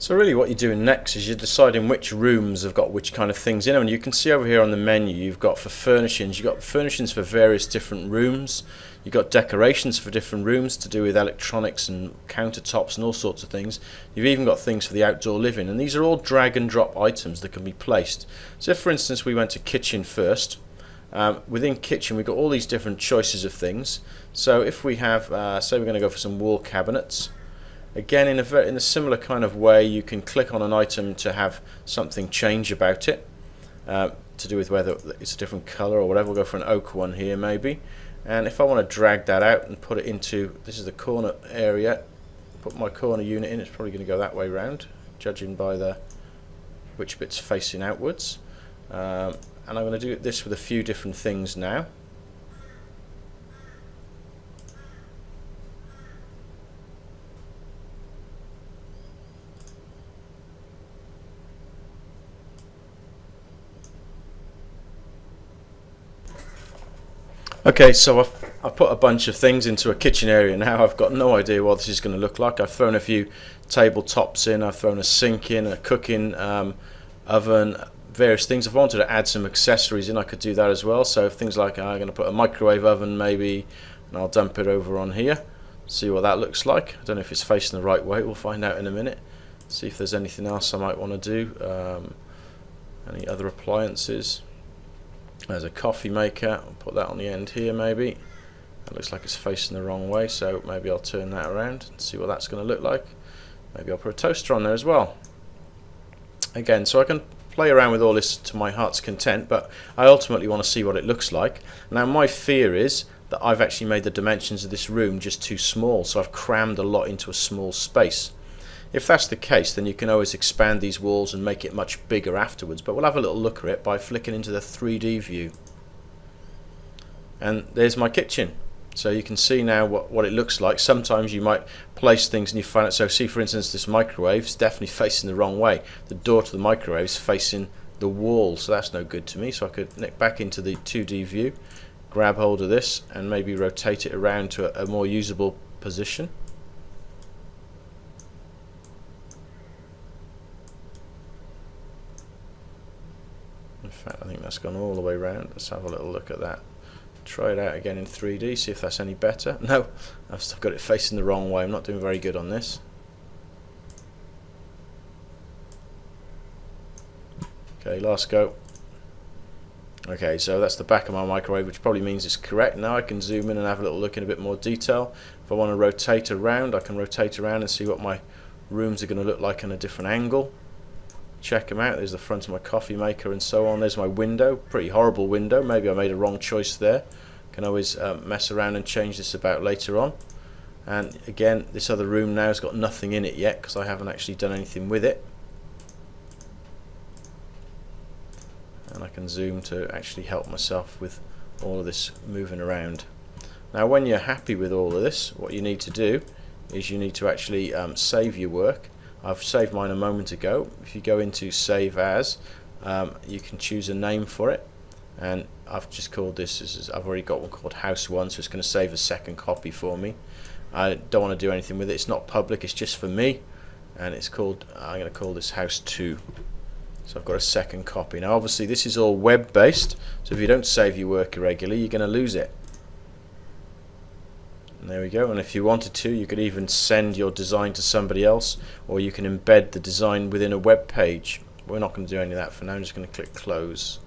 So really what you're doing next is you're deciding which rooms have got which kind of things in them. And you can see over here on the menu you've got for furnishings, you've got furnishings for various different rooms, you've got decorations for different rooms to do with electronics and countertops and all sorts of things. You've even got things for the outdoor living, and these are all drag and drop items that can be placed. So if for instance we went to kitchen first, within kitchen we've got all these different choices of things. So if we have, say we're going to go for some wall cabinets. Again, in a similar kind of way, you can click on an item to have something change about it, to do with whether it's a different colour or whatever. We'll go for an oak one here maybe. And if I want to drag that out and put it into, this is the corner area, put my corner unit in, it's probably going to go that way round, judging by which bit's facing outwards. And I'm going to do this with a few different things now. Okay, so I've put a bunch of things into a kitchen area now. I've got no idea what this is going to look like. I've thrown a few tabletops in, I've thrown a sink in, a cooking oven, various things. If I wanted to add some accessories in, I could do that as well. So things like I'm going to put a microwave oven maybe, and I'll dump it over on here. See what that looks like. I don't know if it's facing the right way, we'll find out in a minute. See if there's anything else I might want to do. Any other appliances. There's a coffee maker, I'll put that on the end here maybe. That looks like it's facing the wrong way, so maybe I'll turn that around and see what that's going to look like. Maybe I'll put a toaster on there as well. Again, so I can play around with all this to my heart's content, but I ultimately want to see what it looks like. Now my fear is that I've actually made the dimensions of this room just too small, so I've crammed a lot into a small space. If that's the case, then you can always expand these walls and make it much bigger afterwards, but we'll have a little look at it by flicking into the 3D view. And there's my kitchen. So you can see now what it looks like. Sometimes you might place things and you find it. So see, for instance, this microwave is definitely facing the wrong way. The door to the microwave is facing the wall, so that's no good to me. So I could nick back into the 2D view, grab hold of this and maybe rotate it around to a more usable position. In fact, I think that's gone all the way around. Let's have a little look at that. Try it out again in 3D, see if that's any better. No, I've still got it facing the wrong way. I'm not doing very good on this. Okay, last go. Okay, so that's the back of my microwave, which probably means it's correct. Now I can zoom in and have a little look in a bit more detail. If I want to rotate around, I can rotate around and see what my rooms are going to look like in a different angle. Check them out. There's the front of my coffee maker and so on. There's my window, pretty horrible window. Maybe I made a wrong choice there. Can always mess around and change this about later on. And again, this other room now has got nothing in it yet because I haven't actually done anything with it. And I can zoom to actually help myself with all of this moving around. Now when you're happy with all of this, what you need to do is you need to actually save your work. I've saved mine a moment ago. If you go into Save As, you can choose a name for it, and I've just called this, I've already got one called House 1, so it's going to save a second copy for me. I don't want to do anything with it, it's not public, it's just for me, and it's called, I'm going to call this House 2. So I've got a second copy. Now obviously this is all web based, so if you don't save your work irregularly, you're going to lose it. And there we go, and if you wanted to, you could even send your design to somebody else, or you can embed the design within a web page. We're not going to do any of that for now. I'm just going to click close.